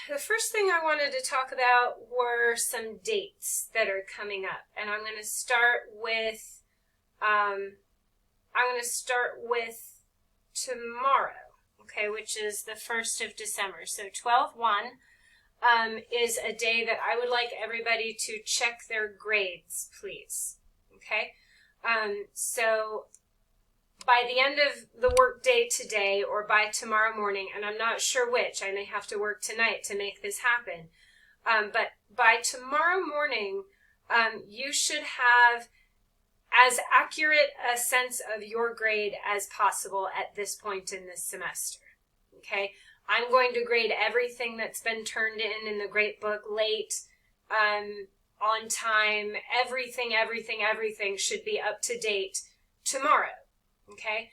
the first thing I wanted to talk about were some dates that are coming up, and I'm going to start with tomorrow, okay, which is the 1st of December. So 12/1 is a day that I would like everybody to check their grades, please. Okay, so by the end of the work day today or by tomorrow morning, and I'm not sure which, I may have to work tonight to make this happen, but by tomorrow morning, you should have as accurate a sense of your grade as possible at this point in this semester. Okay, I'm going to grade everything that's been turned in the Gradebook late, on time. Everything should be up to date tomorrow. Okay,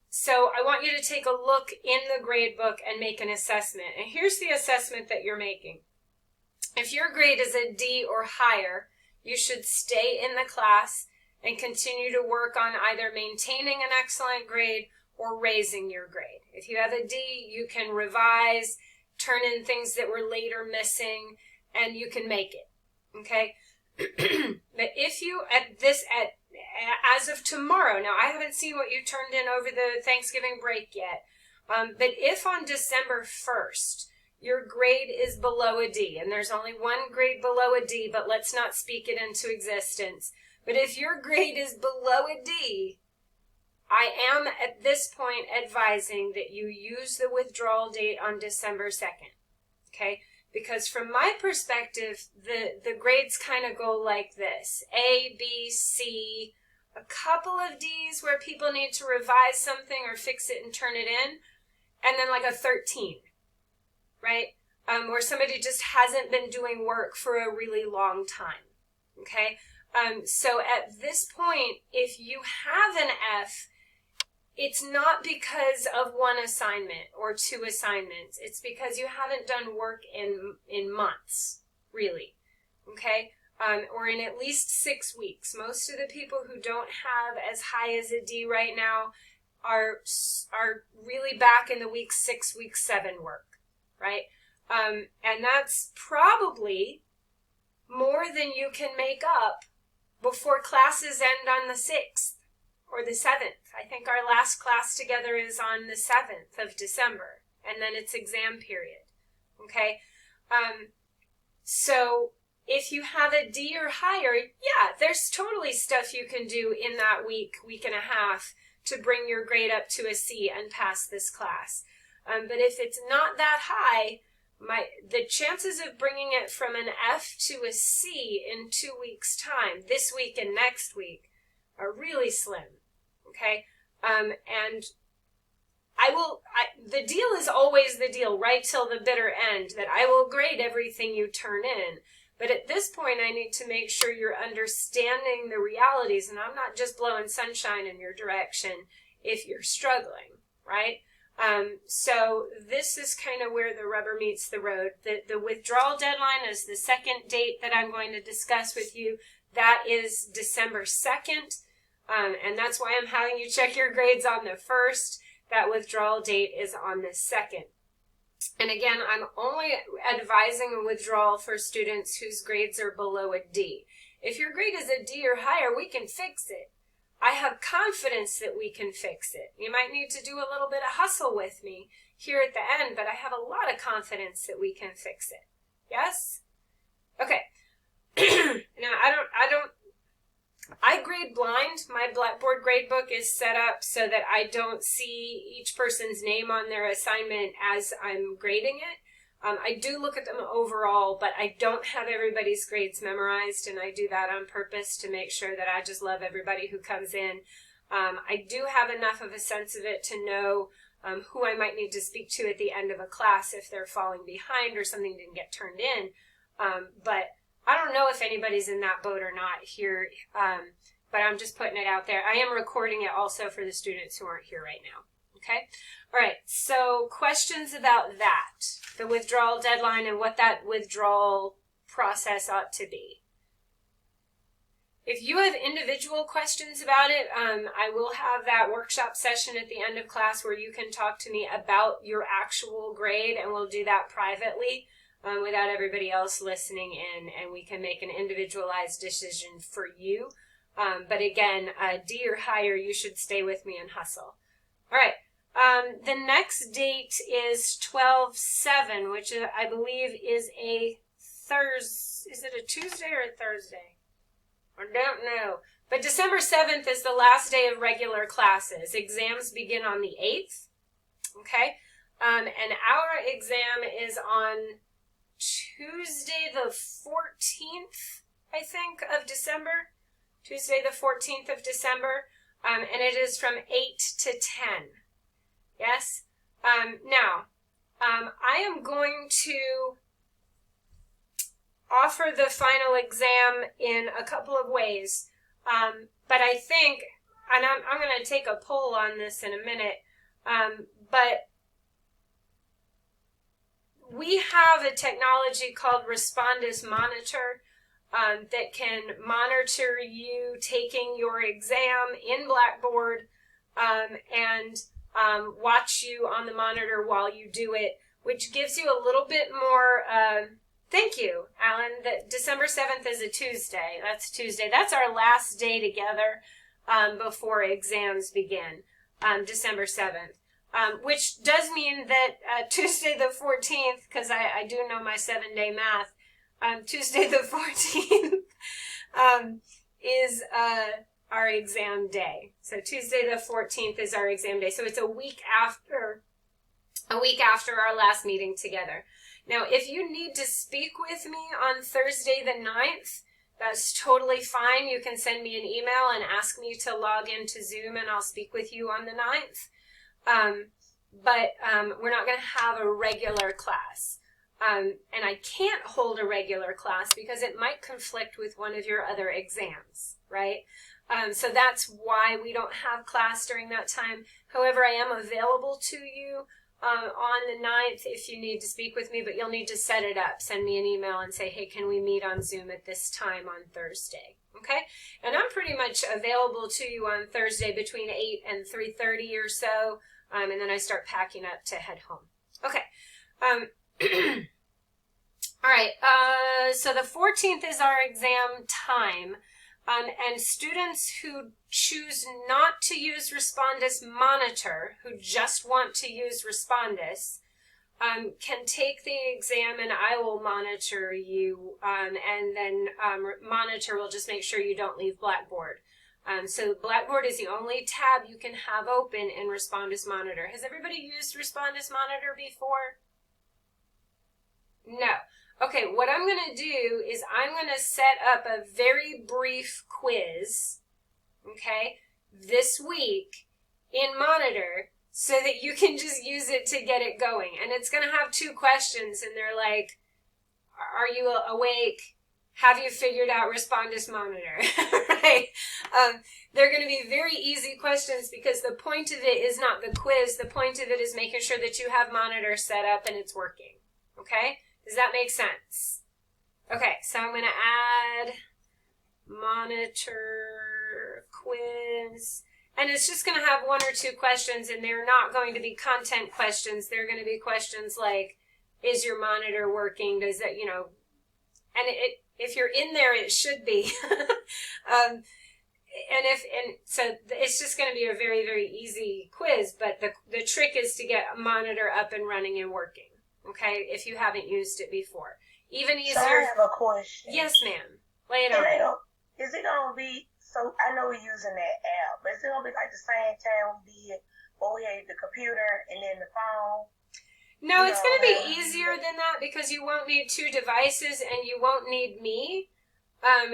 so I want you to take a look in the Gradebook and make an assessment. And here's the assessment that you're making. If your grade is a D or higher, you should stay in the class and continue to work on either maintaining an excellent grade or raising your grade. If you have a D, you can revise, turn in things that were later missing, and you can make it. Okay? But if you, as of tomorrow, now I haven't seen what you turned in over the Thanksgiving break yet, but if on December 1st, your grade is below a D, and there's only one grade below a D, but let's not speak it into existence. But if your grade is below a D, I am at this point advising that you use the withdrawal date on December 2nd, okay? Because from my perspective, the grades kind of go like this: A, B, C, a couple of D's where people need to revise something or fix it and turn it in, and then like a 13, right? Where somebody just hasn't been doing work for a really long time, okay? So at this point, if you have an F, it's not because of one assignment or two assignments. It's because you haven't done work in months, really, okay? Or in at least 6 weeks. Most of the people who don't have as high as a D right now are really back in the week 6, week 7 work, right? And that's probably more than you can make up before classes end on the 6th. Or the 7th. I think our last class together is on the 7th of December, and then it's exam period, okay? So if you have a D or higher, yeah, there's totally stuff you can do in that week and a half to bring your grade up to a C and pass this class. But if it's not that high, the chances of bringing it from an F to a C in 2 weeks' time, this week and next week, are really slim, okay? And the deal is always the deal, right till the bitter end, that I will grade everything you turn in. But at this point, I need to make sure you're understanding the realities, and I'm not just blowing sunshine in your direction if you're struggling, right? So this is kind of where the rubber meets the road. The withdrawal deadline is the second date that I'm going to discuss with you. That is December 2nd. And that's why I'm having you check your grades on the 1st. That withdrawal date is on the 2nd. And again, I'm only advising a withdrawal for students whose grades are below a D. If your grade is a D or higher, we can fix it. I have confidence that we can fix it. You might need to do a little bit of hustle with me here at the end, but I have a lot of confidence that we can fix it. Yes? Okay. Now, I grade blind. My Blackboard gradebook is set up so that I don't see each person's name on their assignment as I'm grading it. I do look at them overall, but I don't have everybody's grades memorized, and I do that on purpose to make sure that I just love everybody who comes in. I do have enough of a sense of it to know who I might need to speak to at the end of a class if they're falling behind or something didn't get turned in. But I don't know if anybody's in that boat or not here, but I'm just putting it out there. I am recording it also for the students who aren't here right now. Okay? All right, so questions about that, the withdrawal deadline and what that withdrawal process ought to be. If you have individual questions about it, I will have that workshop session at the end of class where you can talk to me about your actual grade, and we'll do that privately without everybody else listening in, and we can make an individualized decision for you. But again, D or higher, you should stay with me and hustle. All right. The next date is 12/7, which I believe is a Thursday. Is it a Tuesday or a Thursday? I don't know. But December 7th is the last day of regular classes. Exams begin on the 8th. Okay? And our exam is on Tuesday the 14th, I think, of December. Tuesday the 14th of December. And it is from 8 to 10. Yes? Now, I am going to offer the final exam in a couple of ways. But I think, and I'm going to take a poll on this in a minute, but we have a technology called Respondus Monitor that can monitor you taking your exam in Blackboard and watch you on the monitor while you do it, which gives you a little bit more... Thank you, Alan. December 7th is a Tuesday. That's Tuesday. That's our last day together before exams begin, December 7th, which does mean that Tuesday the 14th, because I do know my 7-day math, Tuesday the 14th is our exam day. So Tuesday the 14th is our exam day. So it's a week after our last meeting together. Now, if you need to speak with me on Thursday the 9th, that's totally fine. You can send me an email and ask me to log into Zoom, and I'll speak with you on the 9th. But we're not going to have a regular class. And I can't hold a regular class because it might conflict with one of your other exams, right? So that's why we don't have class during that time. However, I am available to you on the 9th if you need to speak with me, but you'll need to set it up. Send me an email and say, hey, can we meet on Zoom at this time on Thursday? Okay? And I'm pretty much available to you on Thursday between 8 and 3:30 or so, and then I start packing up to head home. Okay. All right, so the 14th is our exam time. And students who choose not to use Respondus Monitor, who just want to use Respondus, can take the exam and I will monitor you, and then Monitor will just make sure you don't leave Blackboard. So Blackboard is the only tab you can have open in Respondus Monitor. Has everybody used Respondus Monitor before? No. Okay, what I'm going to do is I'm going to set up a very brief quiz, okay, this week in Monitor so that you can just use it to get it going. And it's going to have 2 questions, and they're like, are you awake? Have you figured out Respondus Monitor? Right? They're going to be very easy questions because the point of it is not the quiz. The point of it is making sure that you have Monitor set up and it's working, okay? Does that make sense? Okay, so I'm going to add Monitor quiz. And it's just going to have 1 or 2 questions, and they're not going to be content questions. They're going to be questions like, is your monitor working? Does that, you know, and if you're in there, it should be. So it's just going to be a very, very easy quiz, but the trick is to get a monitor up and running and working. Okay, if you haven't used it before. Even easier. So I have a question. Yes, ma'am. Lay it on. Is it going to be, so I know we're using that app, but is it going to be like the same time we did where we had the computer and then the phone? No, it's going to be easier than that because you won't need 2 devices and you won't need me.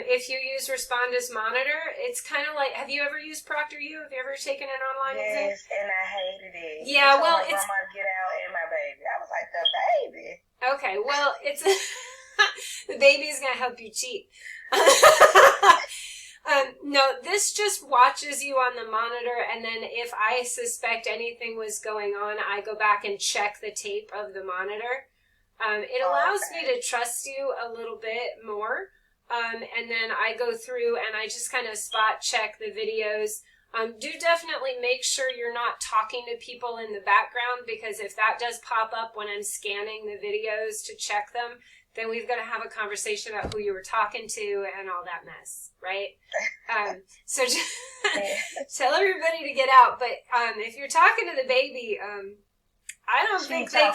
If you use Respondus Monitor, it's kind of like, have you ever used ProctorU? Have you ever taken an online exam? Yes, and I hated it. Yeah, well, it's... My grandma get out and my baby. I was like, the baby. Okay, well, it's... the baby's going to help you cheat. No, this just watches you on the monitor, and then if I suspect anything was going on, I go back and check the tape of the monitor. It allows me to trust you a little bit more. and then I go through and I just kind of spot check the videos. Do definitely make sure you're not talking to people in the background, because if that does pop up when I'm scanning the videos to check them, then we've got to have a conversation about who you were talking to and all that mess, right? So just tell everybody to get out. But if you're talking to the baby, I don't think they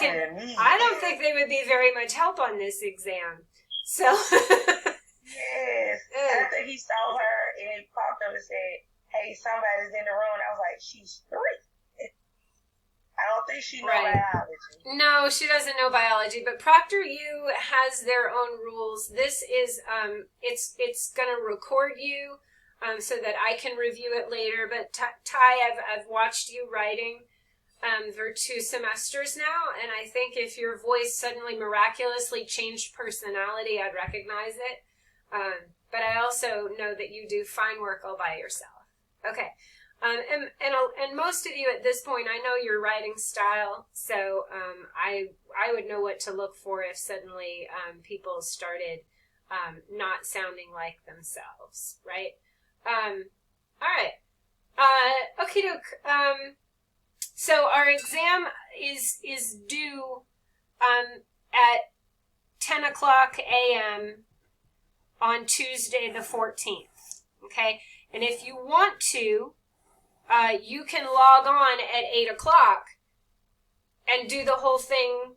they would be very much help on this exam. So yes, after he saw her and he popped up and said, "Hey, somebody's in the room," and I was like, "She's 3. I don't think she knows biology." No, she doesn't know biology, but Proctor U has their own rules. This is, it's going to record you so that I can review it later. But Ty, I've watched you writing for 2 semesters now, and I think if your voice suddenly miraculously changed personality, I'd recognize it. But I also know that you do fine work all by yourself. Okay. And most of you at this point, I know your writing style, so I would know what to look for if suddenly people started not sounding like themselves, right? All right. Okie doke. So our exam is due at 10 o'clock a.m. on Tuesday the 14th, okay? And if you want to, you can log on at 8 o'clock and do the whole thing,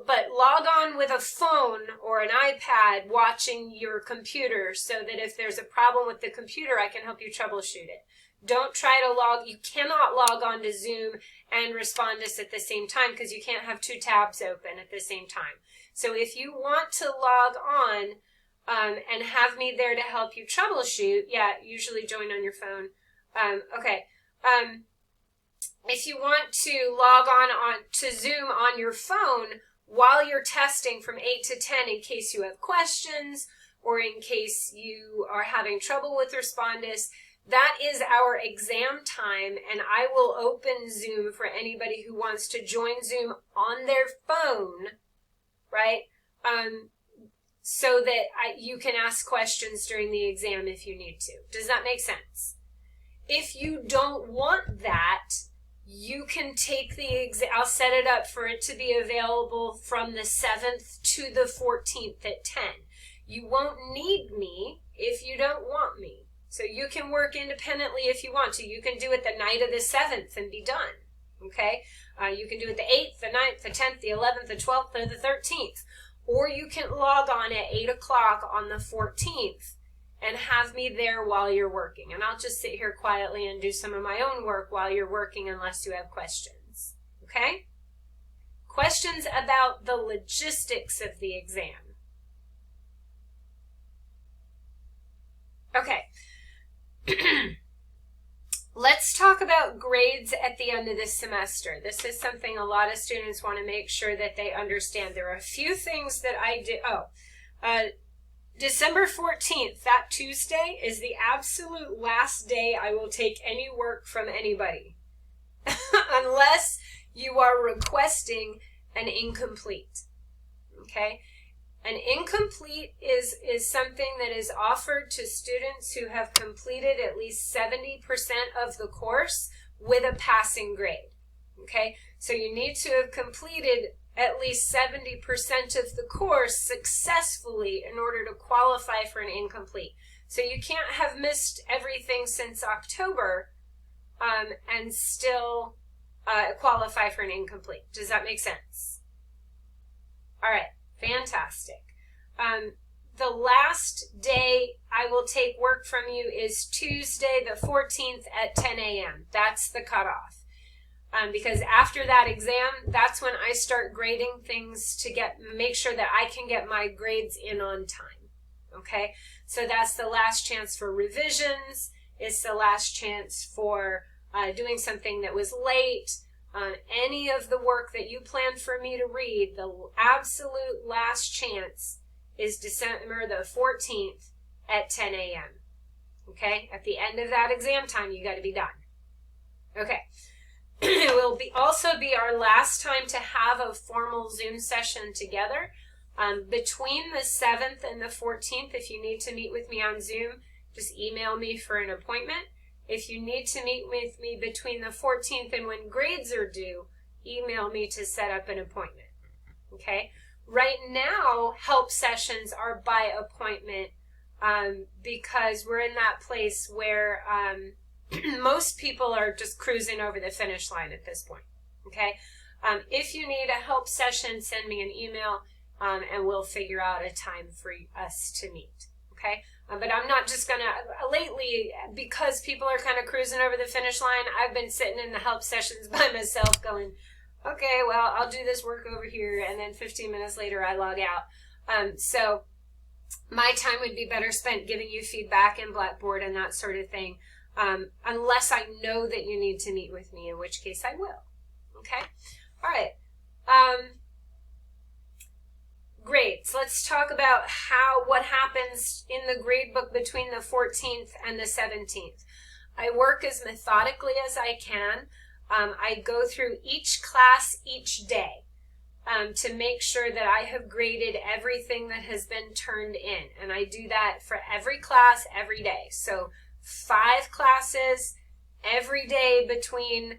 but log on with a phone or an iPad watching your computer so that if there's a problem with the computer, I can help you troubleshoot it. Don't try to you cannot log on to Zoom and Respondus at the same time because you can't have 2 tabs open at the same time. So if you want to log on and have me there to help you troubleshoot, usually join on your phone. Okay. If you want to log on to Zoom on your phone while you're testing from 8 to 10 in case you have questions or in case you are having trouble with Respondus, that is our exam time, and I will open Zoom for anybody who wants to join Zoom on their phone, right? So that you can ask questions during the exam if you need to. Does that make sense? If you don't want that, you can take the exam. I'll set it up for it to be available from the 7th to the 14th at 10. You won't need me if you don't want me. So you can work independently if you want to. You can do it the night of the 7th and be done, okay? You can do it the 8th, the 9th, the 10th, the 11th, the 12th, or the 13th. Or you can log on at 8 o'clock on the 14th and have me there while you're working. And I'll just sit here quietly and do some of my own work while you're working unless you have questions, okay? Questions about the logistics of the exam. Okay. Let's talk about grades at the end of this semester. This is something a lot of students want to make sure that they understand. There are a few things that I did. December 14th, that Tuesday, is the absolute last day I will take any work from anybody. Unless you are requesting an incomplete. Okay? An incomplete is something that is offered to students who have completed at least 70% of the course with a passing grade. Okay? So you need to have completed at least 70% of the course successfully in order to qualify for an incomplete. So you can't have missed everything since October and still qualify for an incomplete. Does that make sense? All right. Fantastic. The last day I will take work from you is Tuesday the 14th at 10 a.m. That's the cutoff. Because after that exam, that's when I start grading things to make sure that I can get my grades in on time. Okay? So that's the last chance for revisions. It's the last chance for doing something that was late. Any of the work that you planned for me to read, the absolute last chance is December the 14th at 10 a.m. Okay? At the end of that exam time, you got to be done. Okay. It will also be our last time to have a formal Zoom session together. Between the 7th and the 14th, if you need to meet with me on Zoom, just email me for an appointment. If you need to meet with me between the 14th and when grades are due, email me to set up an appointment. Okay? Right now, help sessions are by appointment because we're in that place where most people are just cruising over the finish line at this point. Okay? If you need a help session, send me an email and we'll figure out a time for us to meet. Okay? But I'm not just going to, lately, because people are kind of cruising over the finish line, I've been sitting in the help sessions by myself going, okay, well, I'll do this work over here, and then 15 minutes later I log out. So my time would be better spent giving you feedback in Blackboard and that sort of thing, unless I know that you need to meet with me, in which case I will. Okay? All right. Grades. Let's talk about what happens in the gradebook between the 14th and the 17th. I work as methodically as I can. I go through each class each day to make sure that I have graded everything that has been turned in. And I do that for every class every day. So 5 classes every day between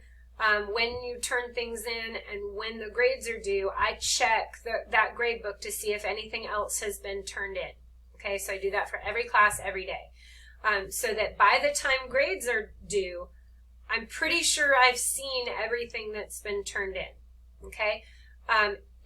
when you turn things in and when the grades are due. I check that grade book to see if anything else has been turned in. Okay, so I do that for every class every day. So that by the time grades are due, I'm pretty sure I've seen everything that's been turned in, okay?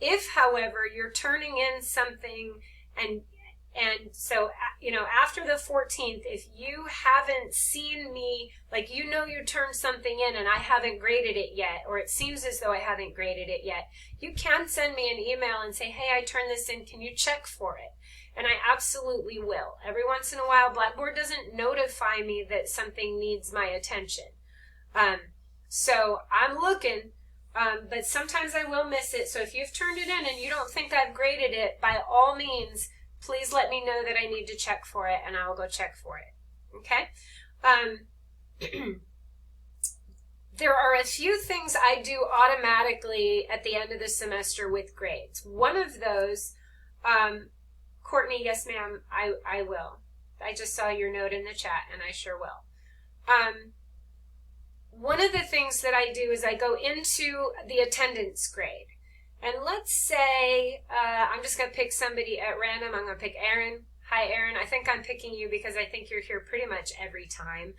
If, however, you're turning in something and so, you know, after the 14th, if you haven't seen me, like you turned something in and I haven't graded it yet, or it seems as though I haven't graded it yet, you can send me an email and say, hey, I turned this in, can you check for it? And I absolutely will. Every once in a while, Blackboard doesn't notify me that something needs my attention. So I'm looking, but sometimes I will miss it. So if you've turned it in and you don't think I've graded it, by all means, please let me know that I need to check for it, and I will go check for it. Okay? There are a few things I do automatically at the end of the semester with grades. One of those, Courtney, yes ma'am, I will. I just saw your note in the chat, and I sure will. One of the things that I do is I go into the attendance grade. And let's say, I'm just going to pick somebody at random. I'm going to pick Aaron. Hi, Aaron. I think I'm picking you because I think you're here pretty much every time.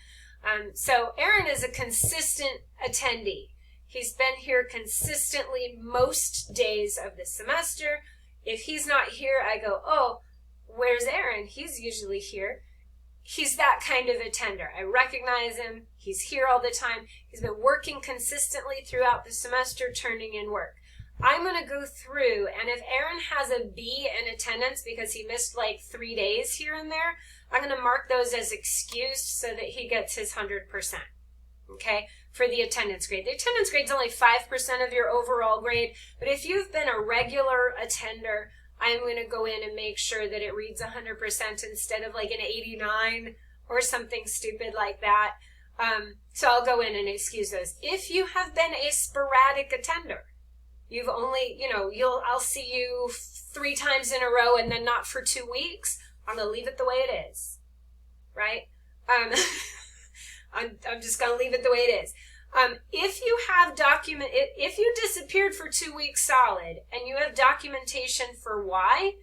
So Aaron is a consistent attendee. He's been here consistently most days of the semester. If he's not here, I go, oh, where's Aaron? He's usually here. He's that kind of attender. I recognize him. He's here all the time. He's been working consistently throughout the semester, turning in work. I'm going to go through, and if Aaron has a B in attendance because he missed like 3 days here and there, I'm going to mark those as excused so that he gets his 100%, okay, for the attendance grade. The attendance grade is only 5% of your overall grade, but if you've been a regular attender, I'm going to go in and make sure that it reads 100% instead of like an 89 or something stupid like that. So I'll go in and excuse those. If you have been a sporadic attender, you've only, I'll see you 3 times in a row and then not for 2 weeks, I'm going to leave it the way it is, right? I'm just going to leave it the way it is. If you have if you disappeared for 2 weeks solid and you have documentation for why,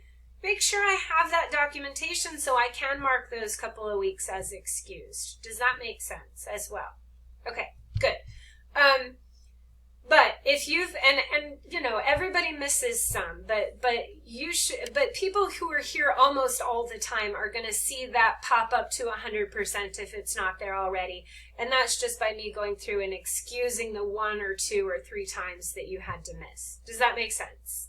make sure I have that documentation so I can mark those couple of weeks as excused. Does that make sense as well? Okay, good. But if you've, and everybody misses some, but people who are here almost all the time are going to see that pop up to 100% if it's not there already. And that's just by me going through and excusing the 1 or 2 or 3 times that you had to miss. Does that make sense?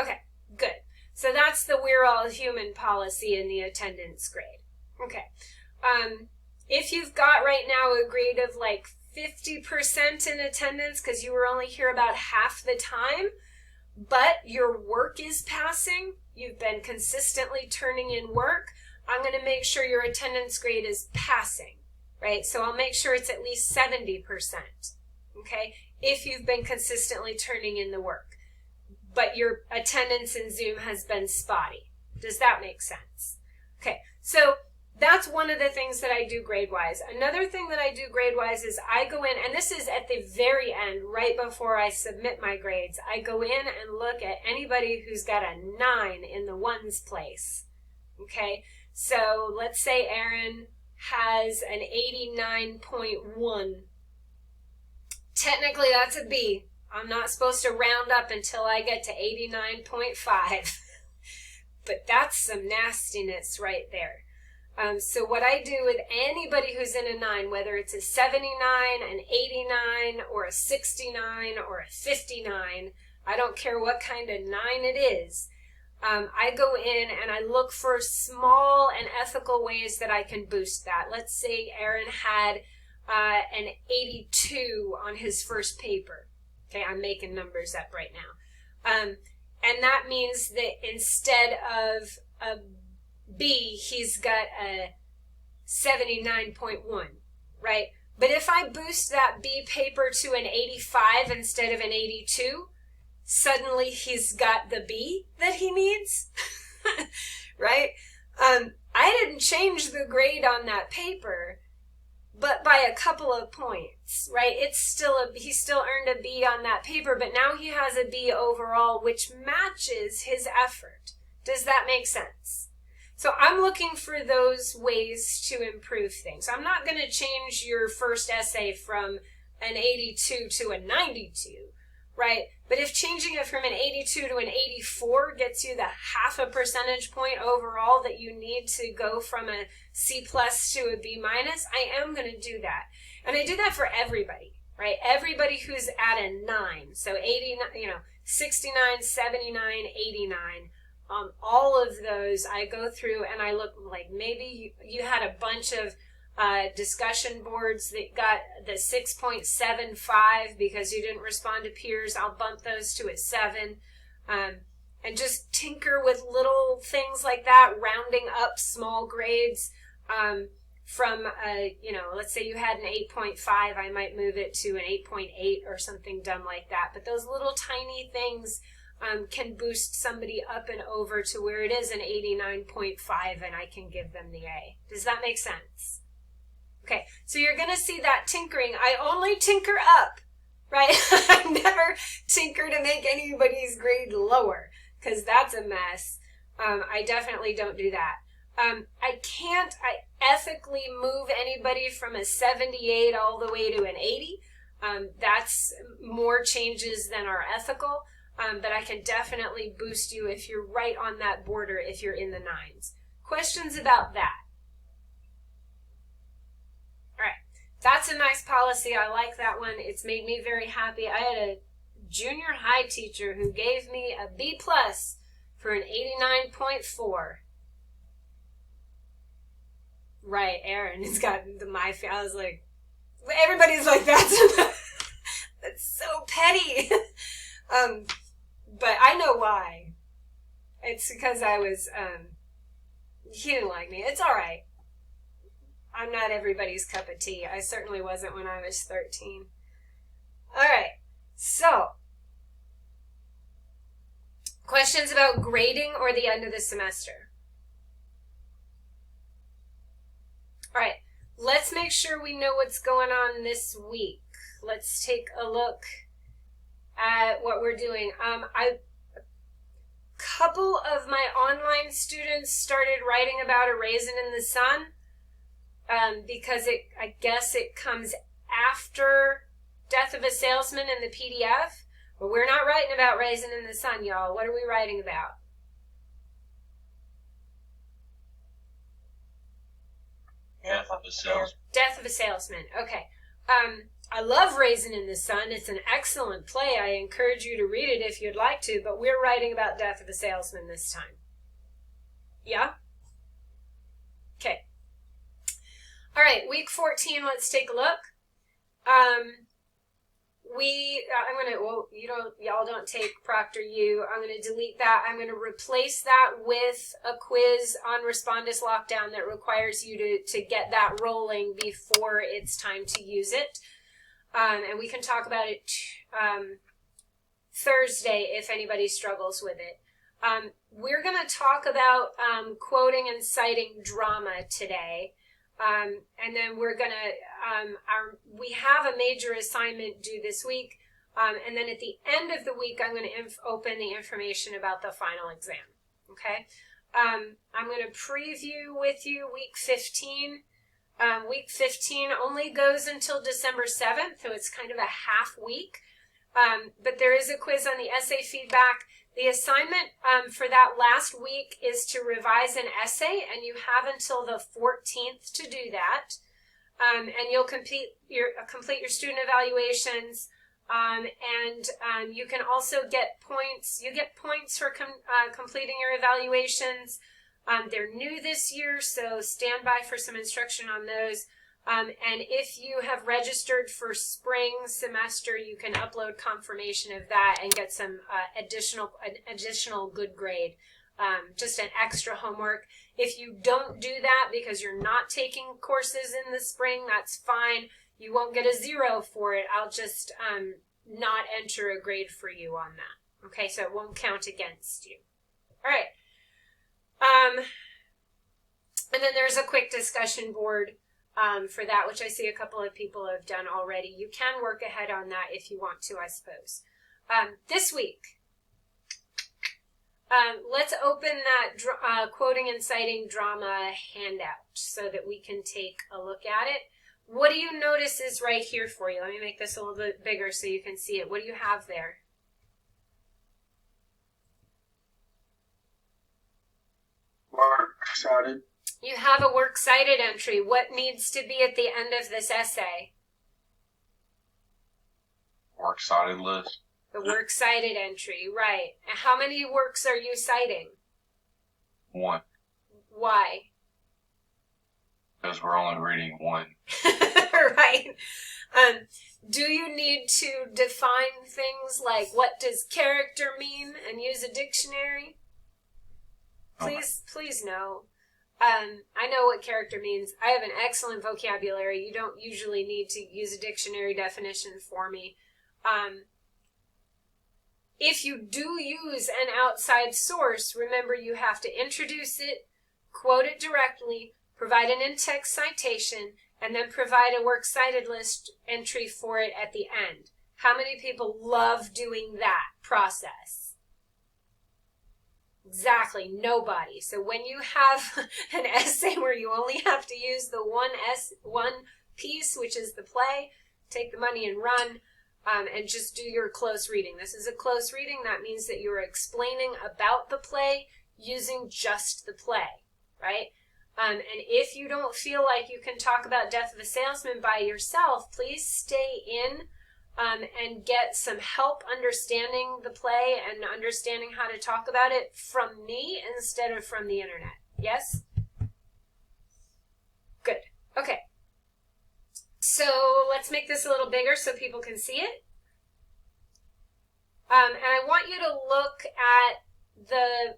Okay, good. So that's the we're all human policy in the attendance grade. Okay. If you've got right now a grade of like 50% in attendance because you were only here about half the time, but your work is passing, you've been consistently turning in work, I'm going to make sure your attendance grade is passing, right? So I'll make sure it's at least 70%, okay, if you've been consistently turning in the work. but your attendance in Zoom has been spotty. Does that make sense? Okay, so that's one of the things that I do grade-wise. Another thing that I do grade-wise is I go in, and this is at the very end, right before I submit my grades. I go in and look at anybody who's got a 9 in the ones place. Okay, so let's say Aaron has an 89.1. Technically, that's a B. I'm not supposed to round up until I get to 89.5. But that's some nastiness right there. So what I do with anybody who's in a 9, whether it's a 79, an 89, or a 69, or a 59, I don't care what kind of 9 it is, I go in and I look for small and ethical ways that I can boost that. Let's say Aaron had an 82 on his first paper. Okay, I'm making numbers up right now. And that means that instead of a B, he's got a 79.1, right? But if I boost that B paper to an 85 instead of an 82, suddenly he's got the B that he needs, right? I didn't change the grade on that paper, but by a couple of points, right? He still earned a B on that paper, but now he has a B overall, which matches his effort. Does that make sense? So I'm looking for those ways to improve things. I'm not going to change your first essay from an 82 to a 92, right? But if changing it from an 82 to an 84 gets you the half a percentage point overall that you need to go from a C plus to a B minus, I am going to do that. And I do that for everybody, right? Everybody who's at a 9. So 89, 69, 79, 89. All of those I go through and I look, like maybe you had a bunch of discussion boards that got the 6.75 because you didn't respond to peers. I'll bump those to a 7. And just tinker with little things like that, rounding up small grades from, let's say you had an 8.5, I might move it to an 8.8 or something dumb like that. But those little tiny things can boost somebody up and over to where it is an 89.5 and I can give them the A. Does that make sense? Okay, so you're going to see that tinkering. I only tinker up, right? I never tinker to make anybody's grade lower because that's a mess. I definitely don't do that. I ethically move anybody from a 78 all the way to an 80. That's more changes than are ethical. But I can definitely boost you if you're right on that border, if you're in the 9s. Questions about that? All right. That's a nice policy. I like that one. It's made me very happy. I had a junior high teacher who gave me a B plus for an 89.4. Right, Aaron has got my. I was like, everybody's like, that's so petty. But I know why. It's because I was, he didn't like me. It's all right. I'm not everybody's cup of tea. I certainly wasn't when I was 13. All right. So, questions about grading or the end of the semester? All right. Let's make sure we know what's going on this week. Let's take a look at what we're doing. A couple of my online students started writing about A Raisin in the Sun because I guess it comes after Death of a Salesman in the PDF. But we're not writing about Raisin in the Sun, y'all. What are we writing about? Death of a Salesman. Death of a Salesman. Okay. I love Raisin in the Sun. It's an excellent play. I encourage you to read it if you'd like to, but we're writing about Death of a Salesman this time. Yeah? Okay. All right, week 14, let's take a look. Y'all don't take Proctor U. I'm going to delete that. I'm going to replace that with a quiz on Respondus Lockdown that requires you to get that rolling before it's time to use it. And we can talk about it Thursday if anybody struggles with it. We're going to talk about quoting and citing drama today. And then we're going to, we have a major assignment due this week. And then at the end of the week, I'm going to open the information about the final exam. Okay? I'm going to preview with you week 15. Week 15 only goes until December 7th, so it's kind of a half week. But there is a quiz on the essay feedback. The assignment for that last week is to revise an essay, and you have until the 14th to do that. And you'll complete your student evaluations, and you can also get points. You get points for completing your evaluations. They're new this year, so stand by for some instruction on those. And if you have registered for spring semester, you can upload confirmation of that and get some additional good grade, just an extra homework. If you don't do that because you're not taking courses in the spring, that's fine. You won't get a 0 for it. I'll just not enter a grade for you on that. Okay, so it won't count against you. All right. And then there's a quick discussion board for that, which I see a couple of people have done already. You can work ahead on that if you want to, I suppose. This week, let's open that quoting and citing drama handout so that we can take a look at it. What do you notice is right here for you? Let me make this a little bit bigger so you can see it. What do you have there? Works cited. You have a works cited entry. What needs to be at the end of this essay? Works cited list. The works cited entry, right. And how many works are you citing? 1. Why? Because we're only reading 1. Right. Do you need to define things like what does character mean and use a dictionary? Please no. I know what character means. I have an excellent vocabulary. You don't usually need to use a dictionary definition for me. If you do use an outside source, remember you have to introduce it, quote it directly, provide an in-text citation, and then provide a works cited list entry for it at the end. How many people love doing that process? Exactly, nobody. So when you have an essay where you only have to use the one piece, which is the play, take the money and run, and just do your close reading. This is a close reading. That means that you're explaining about the play using just the play, right? And if you don't feel like you can talk about Death of a Salesman by yourself, please stay in and get some help understanding the play and understanding how to talk about it from me instead of from the internet. Yes? Good. Okay. So let's make this a little bigger so people can see it. And I want you to look at the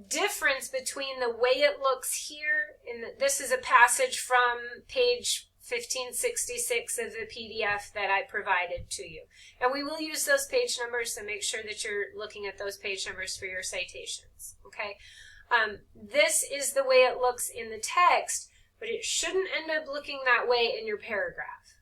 difference between the way it looks here. This is a passage from page 1566 of the PDF that I provided to you. And we will use those page numbers, so make sure that you're looking at those page numbers for your citations, okay? This is the way it looks in the text, but it shouldn't end up looking that way in your paragraph,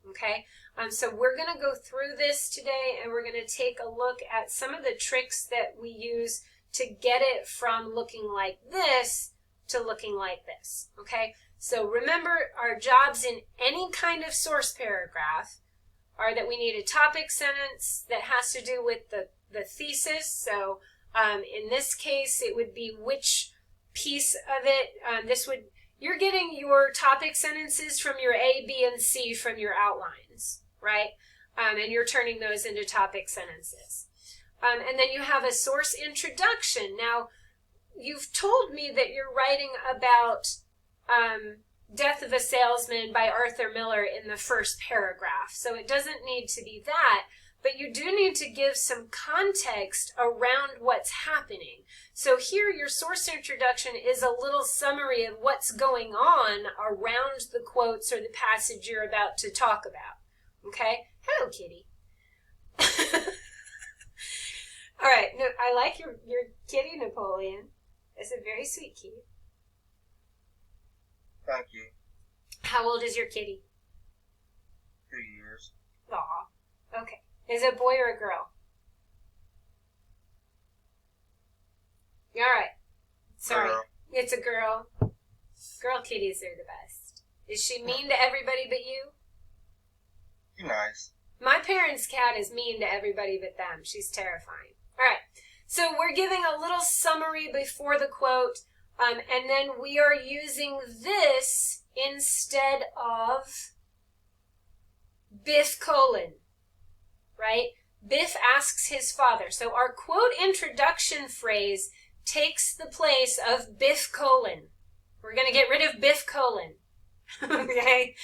okay? So we're going to go through this today, and we're going to take a look at some of the tricks that we use to get it from looking like this to looking like this, okay? So remember, our jobs in any kind of source paragraph are that we need a topic sentence that has to do with the thesis. So in this case, it would be which piece of it. You're getting your topic sentences from your A, B, and C from your outlines, right? And you're turning those into topic sentences. And then you have a source introduction. Now, you've told me that you're writing about Death of a Salesman by Arthur Miller in the first paragraph. So it doesn't need to be that, but you do need to give some context around what's happening. So here your source introduction is a little summary of what's going on around the quotes or the passage you're about to talk about. Okay? Hello, kitty. All right. No, I like your kitty, Napoleon. It's a very sweet kitty. Thank you. How old is your kitty? 2 years. Aw. Okay. Is it a boy or a girl? All right. Sorry. Girl. It's a girl. Girl kitties are the best. Is she mean to everybody but you? You're nice. My parents' cat is mean to everybody but them. She's terrifying. All right. So we're giving a little summary before the quote, and then we are using this instead of Biff colon, right? Biff asks his father. So our quote introduction phrase takes the place of Biff colon. We're going to get rid of Biff colon, okay?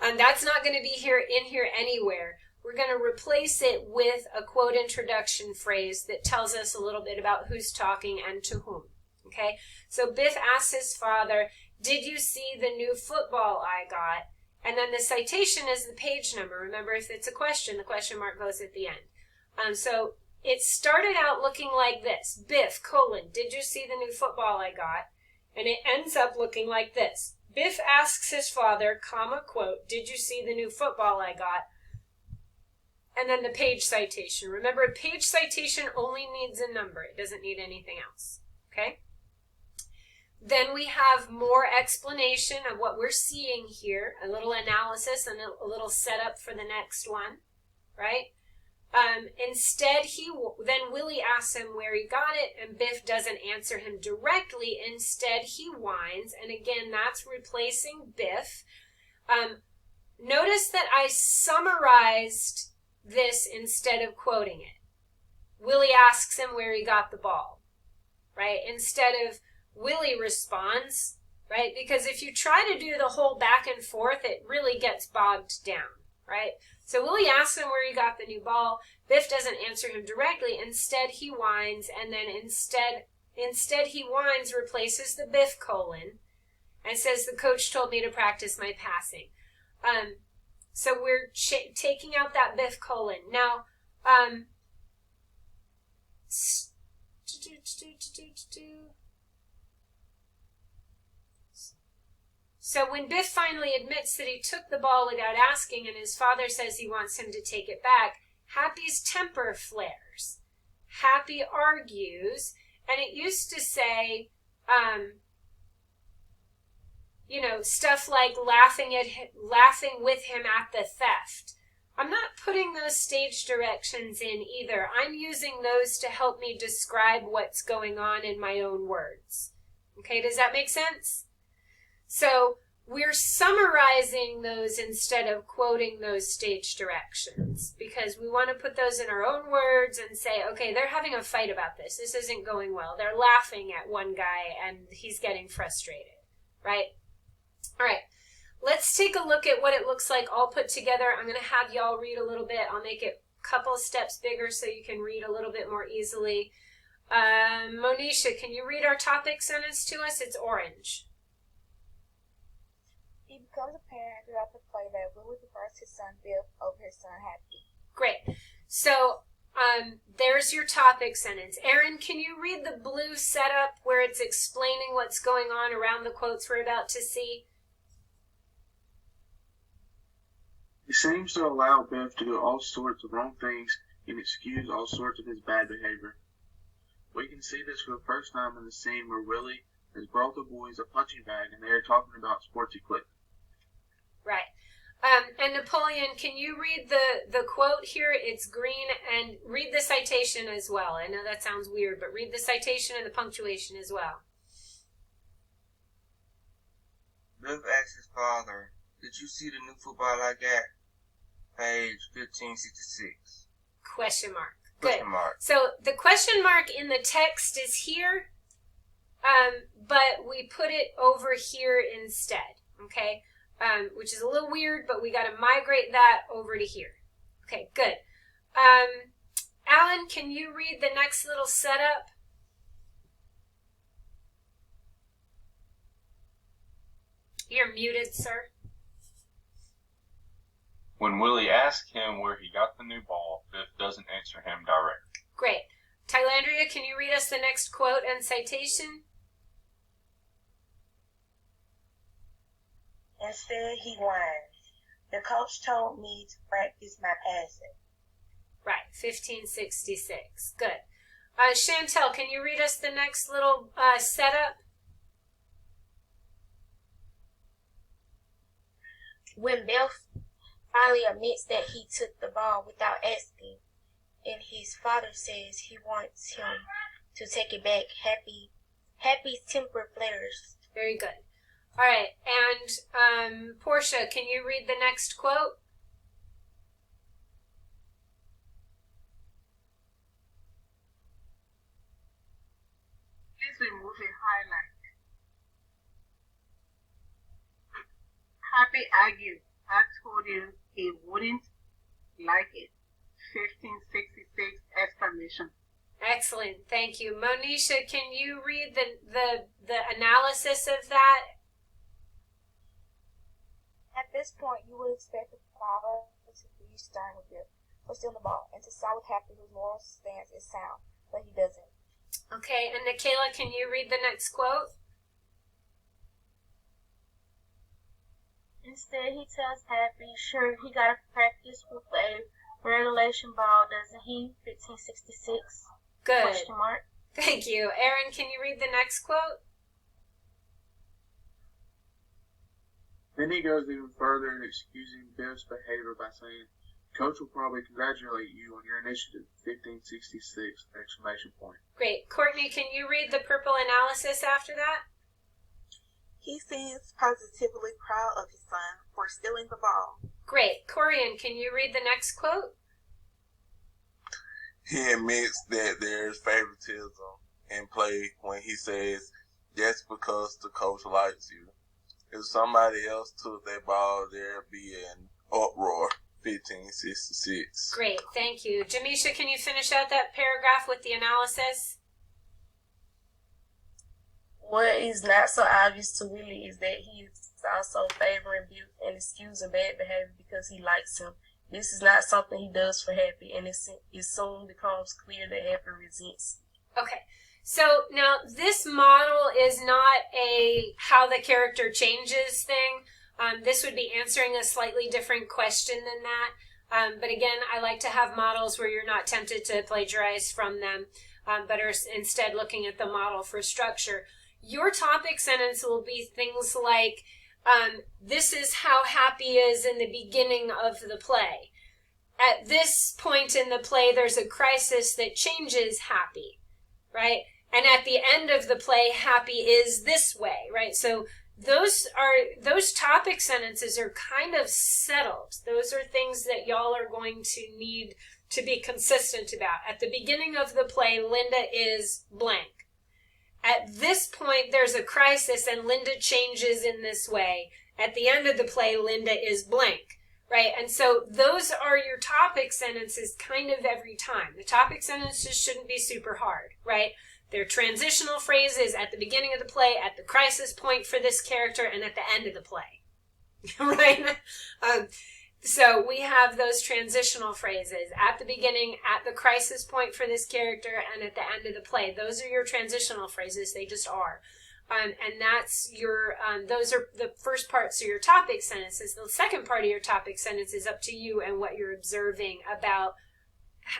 That's not going to be in here anywhere. We're going to replace it with a quote introduction phrase that tells us a little bit about who's talking and to whom, okay? So Biff asks his father, "Did you see the new football I got?" And then the citation is the page number. Remember, if it's a question, the question mark goes at the end. So it started out looking like this. Biff, colon, "Did you see the new football I got?" And it ends up looking like this. Biff asks his father, comma, quote, "Did you see the new football I got?" And then the page citation. Remember, a page citation only needs a number. It doesn't need anything else, okay? Then we have more explanation of what we're seeing here, a little analysis and a little setup for the next one, right? Then Willie asks him where he got it, and Biff doesn't answer him directly. Instead, he whines, and again, that's replacing Biff. Notice that I summarized this instead of quoting it. Willie asks him where he got the ball, right? Instead of Willie responds, right? Because if you try to do the whole back and forth, it really gets bogged down, right? So Willie asks him where he got the new ball. Biff doesn't answer him directly. Instead, he whines, and then instead he whines replaces the Biff colon and says, "The coach told me to practice my passing." So we're taking out that Biff colon. Now, so when Biff finally admits that he took the ball without asking and his father says he wants him to take it back, Happy's temper flares. Happy argues, and it used to say, stuff like laughing with him at the theft. I'm not putting those stage directions in either. I'm using those to help me describe what's going on in my own words. Okay, does that make sense? So we're summarizing those instead of quoting those stage directions because we want to put those in our own words and say, okay, they're having a fight about this. This isn't going well. They're laughing at one guy and he's getting frustrated, right? All right, let's take a look at what it looks like all put together. I'm going to have y'all read a little bit. I'll make it a couple steps bigger so you can read a little bit more easily. Monisha, can you read our topic sentence to us? It's orange. He becomes apparent throughout the play that Willie prefers his son Biff over his son Happy. Great. So there's your topic sentence. Erin, can you read the blue setup where it's explaining what's going on around the quotes we're about to see? He seems to allow Biff to do all sorts of wrong things and excuse all sorts of his bad behavior. We can see this for the first time in the scene where Willie has brought the boys a punching bag and they are talking about sports equipment. Right. And Napoleon, can you read the quote here? It's green, and read the citation as well. I know that sounds weird, but read the citation and the punctuation as well. Biff asked his father, "Did you see the new football I got?" Page 1566. Question mark. Question Good. mark. So the question mark in the text is here, but we put it over here instead, okay? Which is a little weird, but we got to migrate that over to here. Okay, good. Alan, can you read the next little setup? You're muted, sir. When Willie asks him where he got the new ball, Biff doesn't answer him directly. Great. Tylandria, can you read us the next quote and citation? Instead, he whines. The coach told me to practice my passing. Right, 1566. Good. Chantel, can you read us the next little setup? When Biff finally admits that he took the ball without asking, and his father says he wants him to take it back, Happy's temper flares. Very good. All right, and Portia, can you read the next quote? Please remove a highlight. Happy argued. I told you he wouldn't like it. 1566 exclamation. Excellent, thank you. Monisha, can you read the analysis of that? At this point, you would expect the father to be stern with Biff for stealing the ball and to side with Happy, whose moral stance is sound, but he doesn't. Okay, and Nikayla, can you read the next quote? Instead, he tells Happy, sure, he got to practice with a regulation ball, doesn't he? 1566. Good. Question mark. Thank you. Erin, can you read the next quote? Then he goes even further in excusing Biff's behavior by saying, Coach will probably congratulate you on your initiative, 1566, exclamation point. Great. Courtney, can you read the purple analysis after that? He seems positively proud of his son for stealing the ball. Great. Corian, can you read the next quote? He admits that there's favoritism in play when he says, just because the coach likes you. If somebody else took that ball, there'd be an uproar. 1566. Great, thank you. Jamisha, can you finish out that paragraph with the analysis? What is not so obvious to Willie is that he is also favoring Biff and excusing bad behavior because he likes him. This is not something he does for Happy, and it soon becomes clear that Happy resents. Okay, so now this model is not a how the character changes thing. This would be answering a slightly different question than that. But again, I like to have models where you're not tempted to plagiarize from them, but are instead looking at the model for structure. Your topic sentence will be things like, this is how Happy is in the beginning of the play. At this point in the play, there's a crisis that changes Happy, right? And at the end of the play, Happy is this way, right? So those topic sentences are kind of settled. Those are things that y'all are going to need to be consistent about. At the beginning of the play, Linda is blank. At this point, there's a crisis and Linda changes in this way. At the end of the play, Linda is blank, right? And so those are your topic sentences kind of every time. The topic sentences shouldn't be super hard, right? They're transitional phrases at the beginning of the play, at the crisis point for this character, and at the end of the play, right? So we have those transitional phrases at the beginning, at the crisis point for this character, and at the end of the play. Those are your transitional phrases. They just are. And that's your, those are the first parts of your topic sentences. The second part of your topic sentence is up to you and what you're observing about,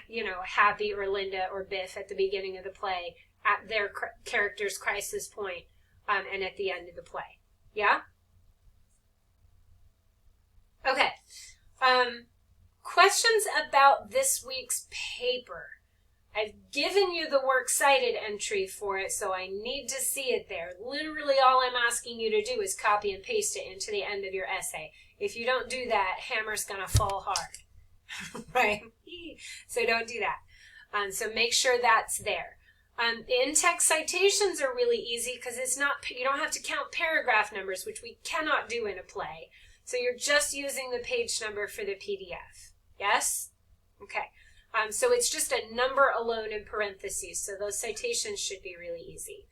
you know, Happy or Linda or Biff at the beginning of the play, at their character's crisis point, and at the end of the play. Yeah? Okay. Questions about this week's paper. I've given you the works cited entry for it, so I need to see it there. Literally all I'm asking you to do is copy and paste it into the end of your essay. If you don't do that, hammer's gonna fall hard. Right? So don't do that. So make sure that's there. The in-text citations are really easy because it's not, you don't have to count paragraph numbers, which we cannot do in a play. So you're just using the page number for the PDF. Yes? Okay. So it's just a number alone in parentheses. So those citations should be really easy.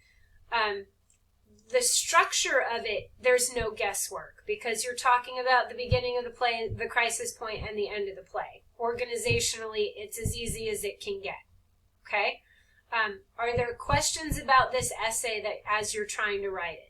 The structure of it, there's no guesswork because you're talking about the beginning of the play, the crisis point, and the end of the play. Organizationally, it's as easy as it can get. Okay? Are there questions about this essay that as you're trying to write it?